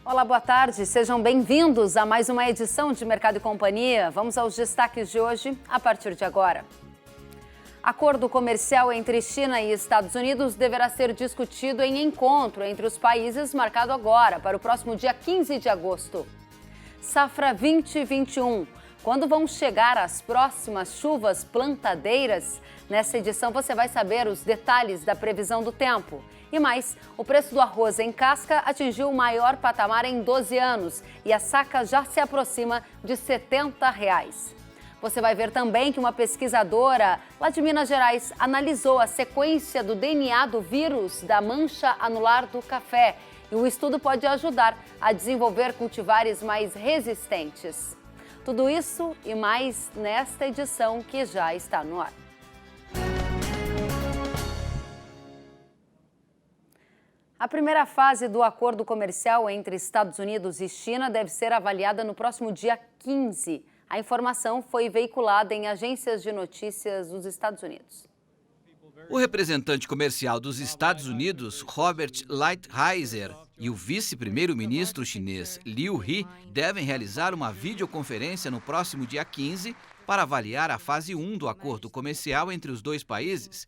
Olá, boa tarde. Sejam bem-vindos a mais uma edição de Mercado e Companhia. Vamos aos destaques de hoje a partir de agora. Acordo comercial entre China e Estados Unidos deverá ser discutido em encontro entre os países marcado agora para o próximo dia 15 de agosto. Safra 2021. Quando vão chegar as próximas chuvas plantadeiras? Nessa edição você vai saber os detalhes da previsão do tempo. E mais, o preço do arroz em casca atingiu o maior patamar em 12 anos e a saca já se aproxima de R$ 70. Você vai ver também que uma pesquisadora lá de Minas Gerais analisou a sequência do DNA do vírus da mancha anular do café e o estudo pode ajudar a desenvolver cultivares mais resistentes. Tudo isso e mais nesta edição que já está no ar. A primeira fase do acordo comercial entre Estados Unidos e China deve ser avaliada no próximo dia 15. A informação foi veiculada em agências de notícias dos Estados Unidos. O representante comercial dos Estados Unidos, Robert Lighthizer, e o vice-primeiro-ministro chinês Liu He devem realizar uma videoconferência no próximo dia 15 para avaliar a fase 1 do acordo comercial entre os dois países.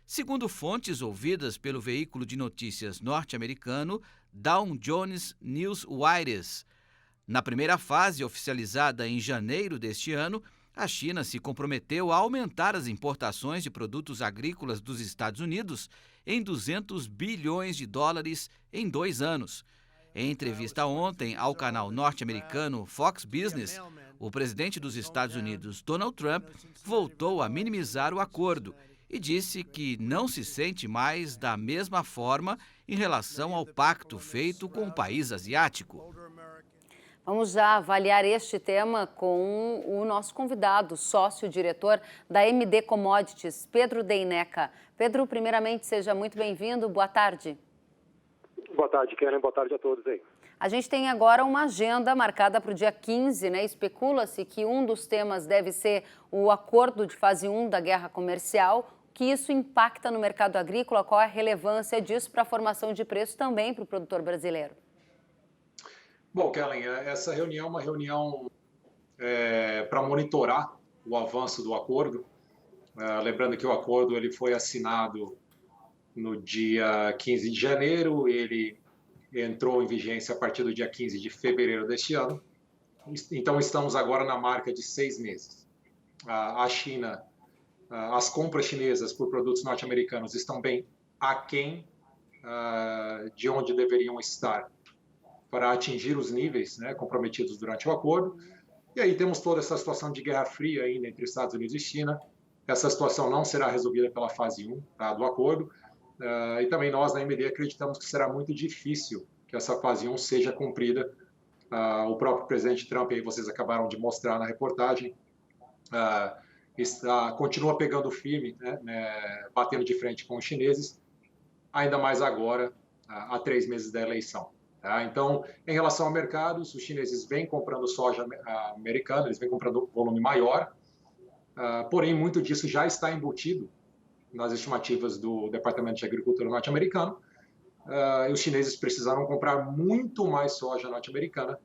Segundo fontes ouvidas pelo veículo de notícias norte-americano Dow Jones Newswires, na primeira fase, oficializada em janeiro deste ano, a China se comprometeu a aumentar as importações de produtos agrícolas dos Estados Unidos em 200 bilhões de dólares em 2 anos. Em entrevista ontem ao canal norte-americano Fox Business, o presidente dos Estados Unidos, Donald Trump, voltou a minimizar o acordo e disse que não se sente mais da mesma forma em relação ao pacto feito com o país asiático. Vamos já avaliar este tema com o nosso convidado, sócio-diretor da MD Commodities, Pedro Deineca. Pedro, primeiramente, seja muito bem-vindo. Boa tarde. Boa tarde, Kellen. Boa tarde a todos aí. A gente tem agora uma agenda marcada para o dia 15, né? Especula-se que um dos temas deve ser o acordo de fase 1 da guerra comercial. Que isso impacta no mercado agrícola? Qual é a relevância disso para a formação de preço também para o produtor brasileiro? Bom, Kellen, essa reunião é uma reunião para monitorar o avanço do acordo. Lembrando que o acordo ele foi assinado no dia 15 de janeiro, ele entrou em vigência a partir do dia 15 de fevereiro deste ano. Então, estamos agora na marca de 6 meses. A China, as compras chinesas por produtos norte-americanos estão bem aquém de onde deveriam estar para atingir os níveis, né, comprometidos durante o acordo. E aí temos toda essa situação de guerra fria ainda entre Estados Unidos e China. Essa situação não será resolvida pela fase 1, tá, do acordo. E também nós, na MD, acreditamos que será muito difícil que essa fase 1 seja cumprida. O próprio presidente Trump, aí vocês acabaram de mostrar na reportagem, continua pegando firme, né, batendo de frente com os chineses, ainda mais agora, há 3 meses da eleição. Tá? Então, em relação ao mercado, os chineses vêm comprando soja americana, eles vêm comprando volume maior, porém, muito disso já está embutido nas estimativas do Departamento de Agricultura norte-americano, e os chineses precisaram comprar muito mais soja norte-americana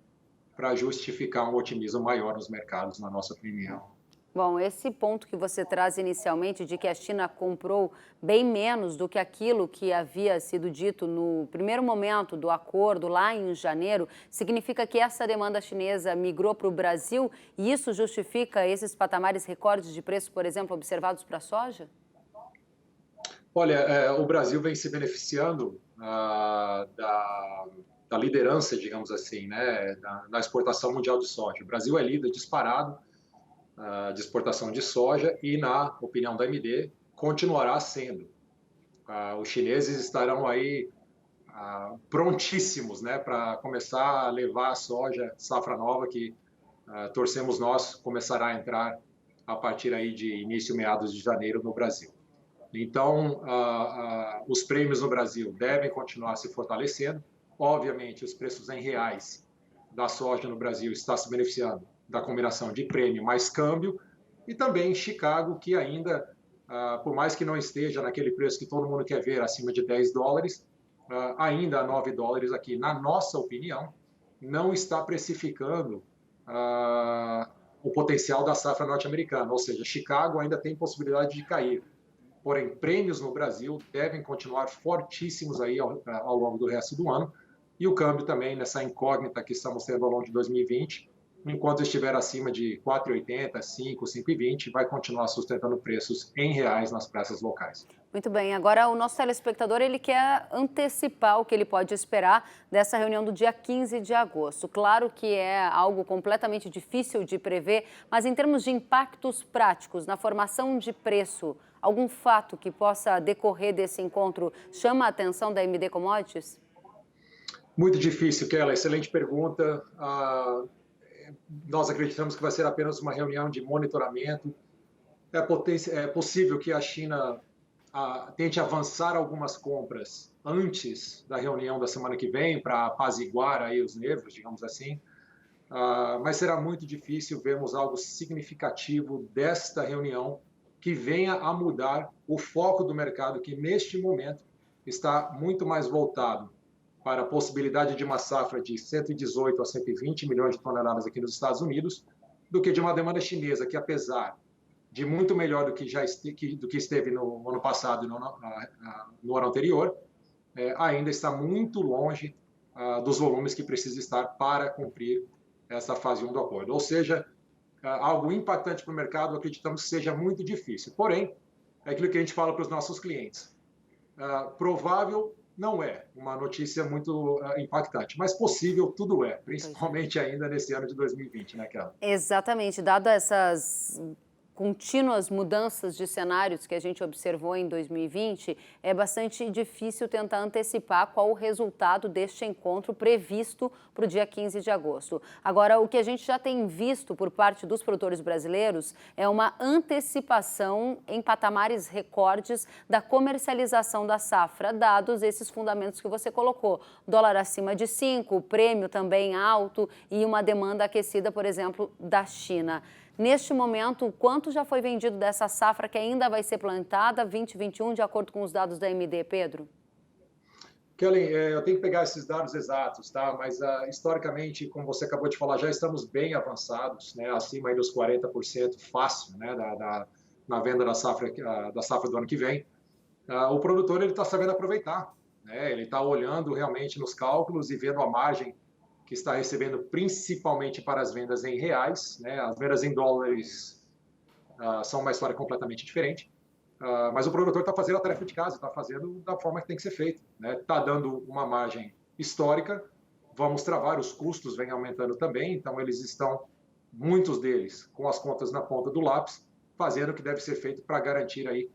para justificar um otimismo maior nos mercados, na nossa opinião. Bom, esse ponto que você traz inicialmente de que a China comprou bem menos do que aquilo que havia sido dito no primeiro momento do acordo, lá em janeiro, significa que essa demanda chinesa migrou para o Brasil e isso justifica esses patamares recordes de preço, por exemplo, observados para a soja? Olha, o Brasil vem se beneficiando da liderança, digamos assim, né, na exportação mundial de soja. O Brasil é líder disparado de exportação de soja e, na opinião da MD, continuará sendo. Os chineses estarão aí prontíssimos, né, para começar a levar a soja safra nova que torcemos nós começará a entrar a partir aí de início, meados de janeiro no Brasil. Então, os prêmios no Brasil devem continuar se fortalecendo. Obviamente, os preços em reais da soja no Brasil estão se beneficiando da combinação de prêmio mais câmbio, e também Chicago, que ainda, por mais que não esteja naquele preço que todo mundo quer ver, acima de $10, ainda a $9 aqui, na nossa opinião, não está precificando o potencial da safra norte-americana, ou seja, Chicago ainda tem possibilidade de cair. Porém, prêmios no Brasil devem continuar fortíssimos aí ao longo do resto do ano, e o câmbio também, nessa incógnita que estamos tendo ao longo de 2020, enquanto estiver acima de 4,80, 5, 5,20, vai continuar sustentando preços em reais nas praças locais. Muito bem, agora o nosso telespectador ele quer antecipar o que ele pode esperar dessa reunião do dia 15 de agosto. Claro que é algo completamente difícil de prever, mas em termos de impactos práticos na formação de preço, algum fato que possa decorrer desse encontro chama a atenção da MD Commodities? Muito difícil, Kelly. Excelente pergunta. Nós acreditamos que vai ser apenas uma reunião de monitoramento. É possível que a China tente avançar algumas compras antes da reunião da semana que vem para apaziguar aí os nervos, digamos assim. Mas será muito difícil vermos algo significativo desta reunião que venha a mudar o foco do mercado, que neste momento está muito mais voltado para a possibilidade de uma safra de 118 a 120 milhões de toneladas aqui nos Estados Unidos, do que de uma demanda chinesa que, apesar de muito melhor do que esteve no ano passado e no ano anterior, ainda está muito longe dos volumes que precisa estar para cumprir essa fase 1 do acordo. Ou seja, algo impactante para o mercado, acreditamos que seja muito difícil. Porém, é aquilo que a gente fala para os nossos clientes. Provável não é uma notícia muito impactante, mas possível tudo é, principalmente ainda nesse ano de 2020, né, Kelly? Exatamente, dado essas contínuas mudanças de cenários que a gente observou em 2020, é bastante difícil tentar antecipar qual o resultado deste encontro previsto para o dia 15 de agosto. Agora, o que a gente já tem visto por parte dos produtores brasileiros é uma antecipação em patamares recordes da comercialização da safra, dados esses fundamentos que você colocou. Dólar acima de 5, prêmio também alto e uma demanda aquecida, por exemplo, da China. Neste momento, quanto já foi vendido dessa safra que ainda vai ser plantada 2021, de acordo com os dados da MD, Pedro? Kelly, eu tenho que pegar esses dados exatos, tá? Mas historicamente, como você acabou de falar, já estamos bem avançados, né? Acima aí dos 40% fácil, né? Na venda da safra do ano que vem. O produtor ele está sabendo aproveitar, né? Ele está olhando realmente nos cálculos e vendo a margem que está recebendo principalmente para as vendas em reais, né? As vendas em dólares são uma história completamente diferente, mas o produtor está fazendo a tarefa de casa, está fazendo da forma que tem que ser feito, né? Está dando uma margem histórica, vamos travar, os custos vêm aumentando também, então eles estão, muitos deles, com as contas na ponta do lápis, fazendo o que deve ser feito para garantir aí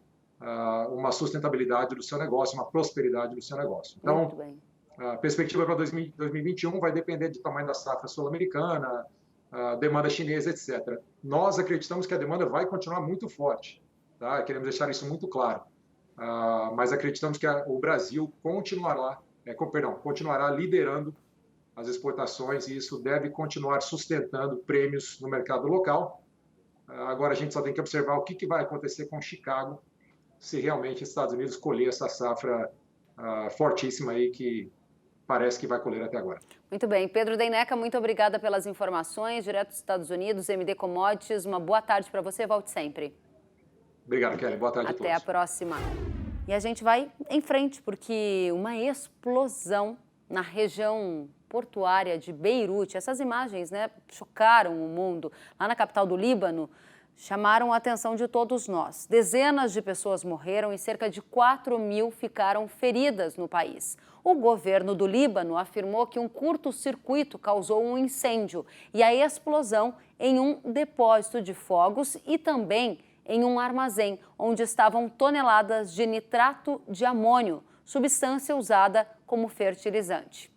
uma sustentabilidade do seu negócio, uma prosperidade do seu negócio. Então, muito bem. A perspectiva para 2021 vai depender do tamanho da safra sul-americana, demanda chinesa, etc. Nós acreditamos que a demanda vai continuar muito forte, tá? Queremos deixar isso muito claro. Mas acreditamos que o Brasil continuará liderando as exportações e isso deve continuar sustentando prêmios no mercado local. Agora a gente só tem que observar o que vai acontecer com Chicago se realmente os Estados Unidos colher essa safra fortíssima aí que parece que vai colher até agora. Muito bem. Pedro Deineca, muito obrigada pelas informações. Direto dos Estados Unidos, MD Commodities. Uma boa tarde para você. Volte sempre. Obrigado, Kelly. Boa tarde a todos. Até a próxima. E a gente vai em frente, porque uma explosão na região portuária de Beirute, essas imagens, né, chocaram o mundo. Lá na capital do Líbano, chamaram a atenção de todos nós. Dezenas de pessoas morreram e cerca de 4.000 ficaram feridas no país. O governo do Líbano afirmou que um curto-circuito causou um incêndio e a explosão em um depósito de fogos e também em um armazém, onde estavam toneladas de nitrato de amônio, substância usada como fertilizante.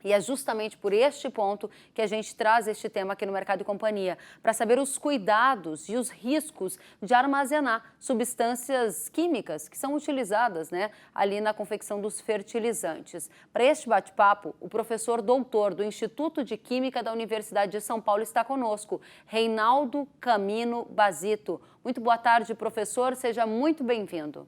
E é justamente por este ponto que a gente traz este tema aqui no Mercado e Companhia, para saber os cuidados e os riscos de armazenar substâncias químicas que são utilizadas, né, ali na confecção dos fertilizantes. Para este bate-papo, o professor doutor do Instituto de Química da Universidade de São Paulo está conosco, Reinaldo Camino Basito. Muito boa tarde, professor, seja muito bem-vindo.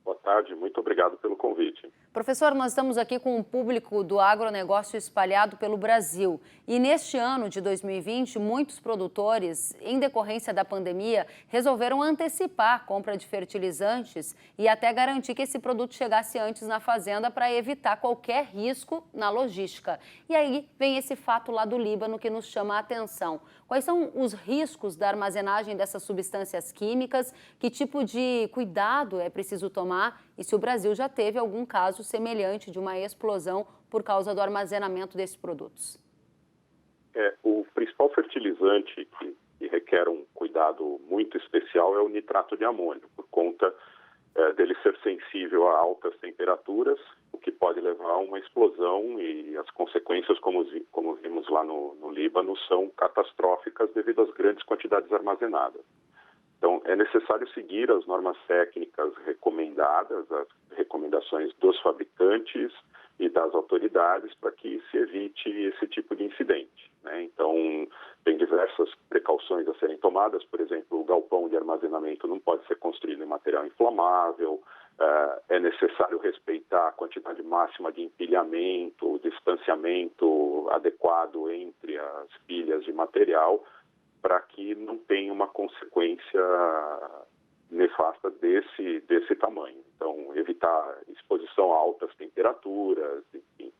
Boa tarde, muito obrigado pelo convite. Professor, nós estamos aqui com um público do agronegócio espalhado pelo Brasil. E neste ano de 2020, muitos produtores, em decorrência da pandemia, resolveram antecipar a compra de fertilizantes e até garantir que esse produto chegasse antes na fazenda para evitar qualquer risco na logística. E aí vem esse fato lá do Líbano que nos chama a atenção. Quais são os riscos da armazenagem dessas substâncias químicas? Que tipo de cuidado é preciso tomar? E se o Brasil já teve algum caso semelhante de uma explosão por causa do armazenamento desses produtos? O principal fertilizante que requer um cuidado muito especial é o nitrato de amônio, por conta dele ser sensível a altas temperaturas, o que pode levar a uma explosão, e as consequências, como vimos lá no Líbano, são catastróficas devido às grandes quantidades armazenadas. Então, é necessário seguir as normas técnicas recomendadas, as recomendações dos fabricantes e das autoridades para que se evite esse tipo de incidente, né? Então, tem diversas precauções a serem tomadas. Por exemplo, o galpão de armazenamento não pode ser construído em material inflamável, é necessário respeitar a quantidade máxima de empilhamento, o distanciamento adequado entre as pilhas de material, para que não tenha uma consequência nefasta desse tamanho. Então, evitar exposição a altas temperaturas, enfim.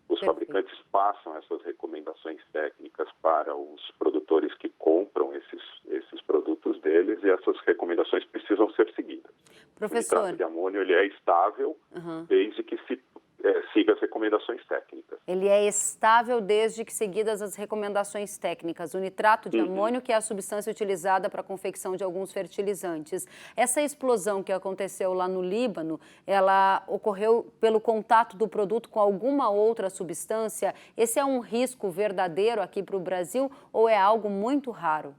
Os fabricantes passam essas recomendações técnicas para os produtores que compram esses produtos deles, e essas recomendações precisam ser seguidas. Professor, o nitrato de amônio ele é estável desde que se siga as recomendações técnicas. Ele é estável desde que seguidas as recomendações técnicas. O nitrato de amônio, que é a substância utilizada para a confecção de alguns fertilizantes. Essa explosão que aconteceu lá no Líbano, ela ocorreu pelo contato do produto com alguma outra substância? Esse é um risco verdadeiro aqui para o Brasil ou é algo muito raro?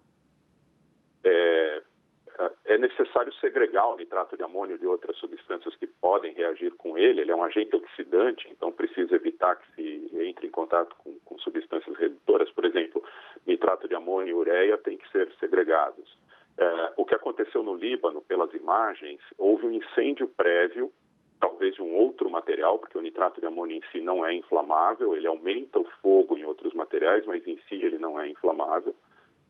É necessário segregar o nitrato de amônio de outras substâncias que podem reagir com ele. Ele é um agente oxidante, então precisa evitar que se entre em contato com substâncias redutoras. Por exemplo, nitrato de amônio e ureia têm que ser segregados. O que aconteceu no Líbano, pelas imagens, houve um incêndio prévio, talvez de um outro material, porque o nitrato de amônio em si não é inflamável, ele aumenta o fogo em outros materiais, mas em si ele não é inflamável.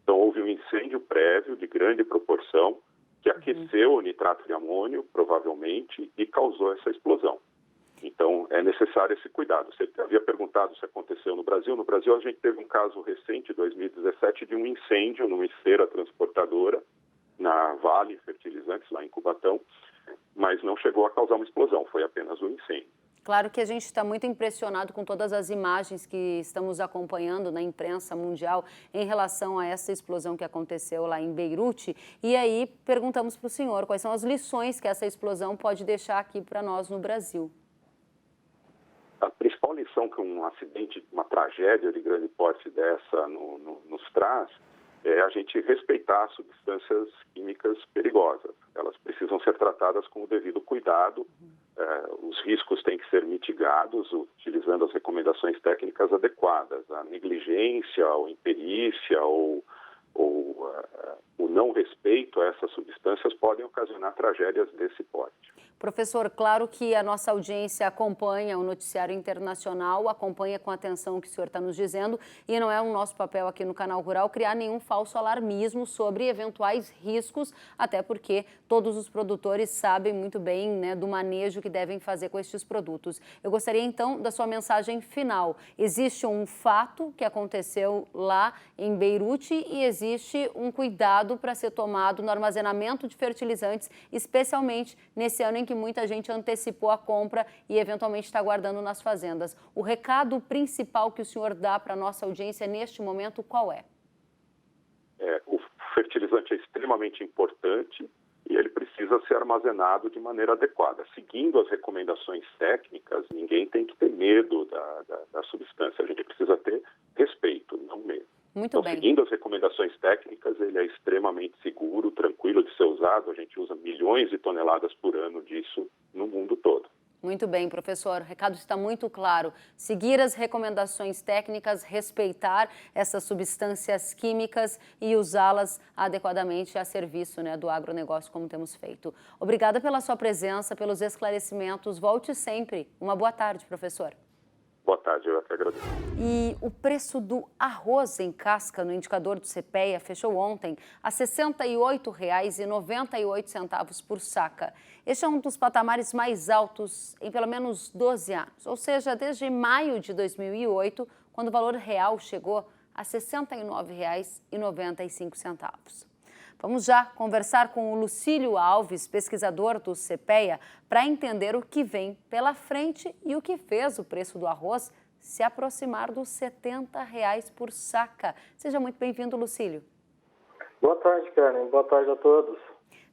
Então, houve um incêndio prévio de grande proporção que aqueceu o nitrato de amônio, provavelmente, e causou essa explosão. Então, é necessário esse cuidado. Você havia perguntado se aconteceu no Brasil. No Brasil, a gente teve um caso recente, 2017, de um incêndio numa esteira transportadora na Vale Fertilizantes, lá em Cubatão, mas não chegou a causar uma explosão, foi apenas um incêndio. Claro que a gente está muito impressionado com todas as imagens que estamos acompanhando na imprensa mundial em relação a essa explosão que aconteceu lá em Beirute. E aí perguntamos para o senhor quais são as lições que essa explosão pode deixar aqui para nós no Brasil. A principal lição que um acidente, uma tragédia de grande porte dessa nos traz é a gente respeitar substâncias químicas perigosas. Elas precisam ser tratadas com o devido cuidado. Os riscos têm que ser mitigados utilizando as recomendações técnicas adequadas. A negligência, ou imperícia, ou o não respeito a essas substâncias podem ocasionar tragédias desse porte. Professor, claro que a nossa audiência acompanha o noticiário internacional, acompanha com atenção o que o senhor está nos dizendo, e não é o nosso papel aqui no Canal Rural criar nenhum falso alarmismo sobre eventuais riscos, até porque todos os produtores sabem muito bem, né, do manejo que devem fazer com estes produtos. Eu gostaria então da sua mensagem final. Existe um fato que aconteceu lá em Beirute e existe um cuidado para ser tomado no armazenamento de fertilizantes, especialmente nesse ano em que muita gente antecipou a compra e eventualmente está guardando nas fazendas. O recado principal que o senhor dá para a nossa audiência neste momento, qual é? O fertilizante é extremamente importante e ele precisa ser armazenado de maneira adequada. Seguindo as recomendações técnicas, ninguém tem que ter medo da substância. A gente precisa ter respeito, não medo. Muito bem. Seguindo as recomendações técnicas, ele é extremamente seguro, tranquilo de ser usado. A gente usa milhões de toneladas por ano disso no mundo todo. Muito bem, professor. O recado está muito claro. Seguir as recomendações técnicas, respeitar essas substâncias químicas e usá-las adequadamente a serviço, né, do agronegócio, como temos feito. Obrigada pela sua presença, pelos esclarecimentos. Volte sempre. Uma boa tarde, professor. Boa tarde, eu até agradeço. E o preço do arroz em casca no indicador do CPEA fechou ontem a R$ 68,98 por saca. Este é um dos patamares mais altos em pelo menos 12 anos, ou seja, desde maio de 2008, quando o valor real chegou a R$ 69,95. Vamos já conversar com o Lucílio Alves, pesquisador do CPEA, para entender o que vem pela frente e o que fez o preço do arroz se aproximar dos R$ 70 por saca. Seja muito bem-vindo, Lucílio. Boa tarde, Karen. Boa tarde a todos.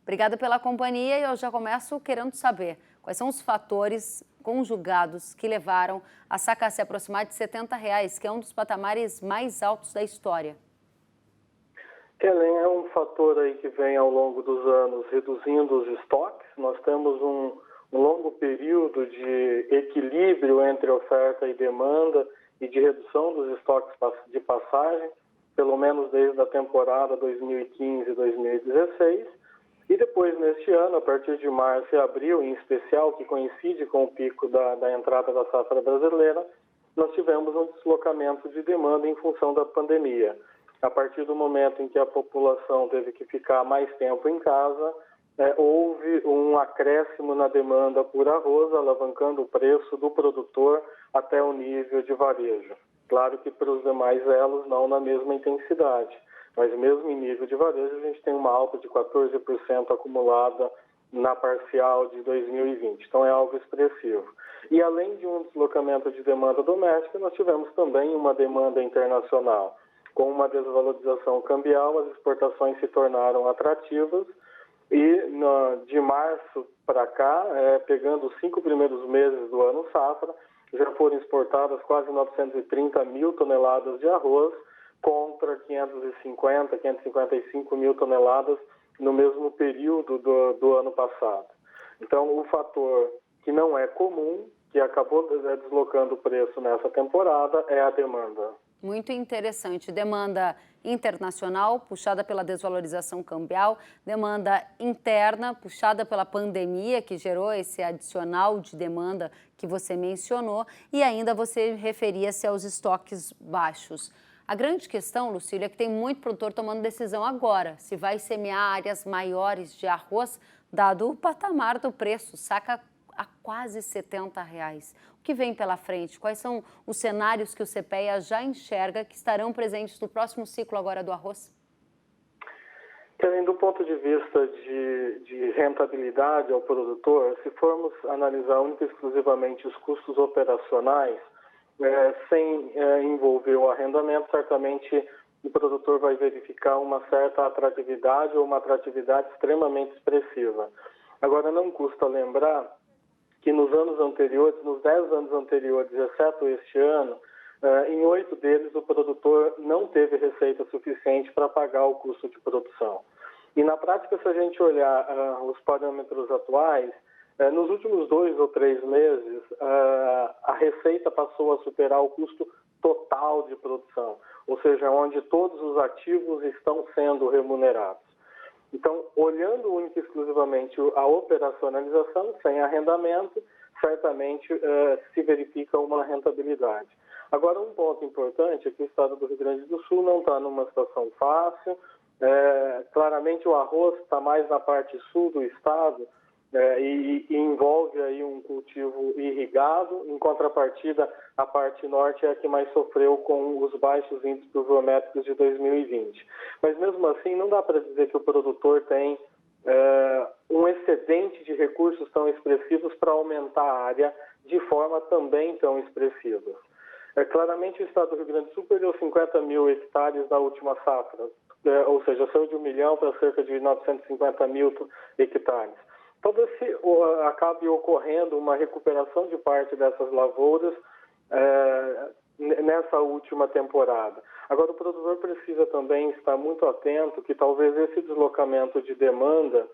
Obrigada pela companhia e eu já começo querendo saber quais são os fatores conjugados que levaram a saca a se aproximar de R$ 70, que é um dos patamares mais altos da história. Kellen, é um fator aí que vem ao longo dos anos reduzindo os estoques. Nós temos um longo período de equilíbrio entre oferta e demanda e de redução dos estoques de passagem, pelo menos desde a temporada 2015-2016. E depois, neste ano, a partir de março e abril, em especial, que coincide com o pico da entrada da safra brasileira, nós tivemos um deslocamento de demanda em função da pandemia. A partir do momento em que a população teve que ficar mais tempo em casa, houve um acréscimo na demanda por arroz, alavancando o preço do produtor até o nível de varejo. Claro que para os demais elos não na mesma intensidade, mas mesmo em nível de varejo a gente tem uma alta de 14% acumulada na parcial de 2020, então é algo expressivo. E além de um deslocamento de demanda doméstica, nós tivemos também uma demanda internacional. Com uma desvalorização cambial, as exportações se tornaram atrativas e de março para cá, pegando os 5 primeiros meses do ano safra, já foram exportadas quase 930 mil toneladas de arroz contra 555 mil toneladas no mesmo período do ano passado. Então, o fator que não é comum, que acabou deslocando o preço nessa temporada, é a demanda. Muito interessante. Demanda internacional, puxada pela desvalorização cambial, demanda interna, puxada pela pandemia, que gerou esse adicional de demanda que você mencionou, e ainda você referia-se aos estoques baixos. A grande questão, Lucília, é que tem muito produtor tomando decisão agora, se vai semear áreas maiores de arroz, dado o patamar do preço, saca a quase R$ 70. O que vem pela frente? Quais são os cenários que o CPEA já enxerga que estarão presentes no próximo ciclo agora do arroz? Do ponto de vista de rentabilidade ao produtor, se formos analisar única e exclusivamente os custos operacionais, sem envolver o arrendamento, certamente o produtor vai verificar uma certa atratividade ou uma atratividade extremamente expressiva. Agora, não custa lembrar que nos anos anteriores, nos 10 anos anteriores, exceto este ano, em 8 deles o produtor não teve receita suficiente para pagar o custo de produção. E na prática, se a gente olhar os parâmetros atuais, nos últimos 2 ou 3 meses, a receita passou a superar o custo total de produção, ou seja, onde todos os ativos estão sendo remunerados. Então, olhando única e exclusivamente a operacionalização, sem arrendamento, certamente se verifica uma rentabilidade. Agora, um ponto importante é que o estado do Rio Grande do Sul não está numa situação fácil. Claramente, o arroz está mais na parte sul do estado e envolve aí um cultivo irrigado. Em contrapartida, a parte norte é a que mais sofreu com os baixos índices pluviométricos de 2020. Mas, mesmo assim, não dá para dizer que o produtor tem um excedente de recursos tão expressivos para aumentar a área de forma também tão expressiva. Claramente, o estado do Rio Grande do Sul perdeu 50 mil hectares na última safra, ou seja, saiu de 1 milhão para cerca de 950 mil hectares. Talvez acabe ocorrendo uma recuperação de parte dessas lavouras nessa última temporada. Agora, o produtor precisa também estar muito atento que talvez esse deslocamento de demanda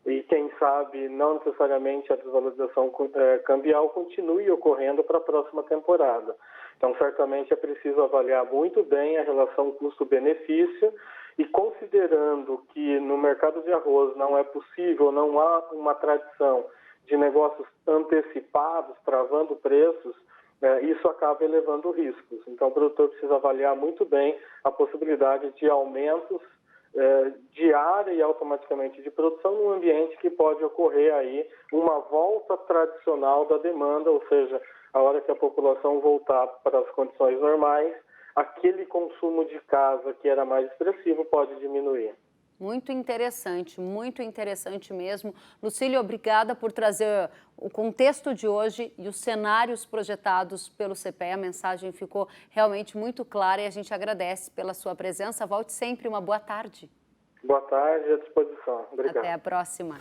e, quem sabe, não necessariamente a desvalorização cambial continue ocorrendo para a próxima temporada. Então, certamente é preciso avaliar muito bem a relação custo-benefício e, considerando que no mercado de arroz não é possível, não há uma tradição de negócios antecipados, travando preços, isso acaba elevando riscos. Então, o produtor precisa avaliar muito bem a possibilidade de aumentos de área e automaticamente de produção num ambiente que pode ocorrer aí uma volta tradicional da demanda, ou seja, a hora que a população voltar para as condições normais, aquele consumo de casa que era mais expressivo pode diminuir. Muito interessante mesmo. Lucílio, obrigada por trazer o contexto de hoje e os cenários projetados pelo CPE. A mensagem ficou realmente muito clara e a gente agradece pela sua presença. Volte sempre, uma boa tarde. Boa tarde, à disposição. Obrigado. Até a próxima.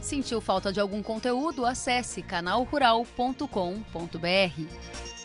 Sentiu falta de algum conteúdo? Acesse canalrural.com.br.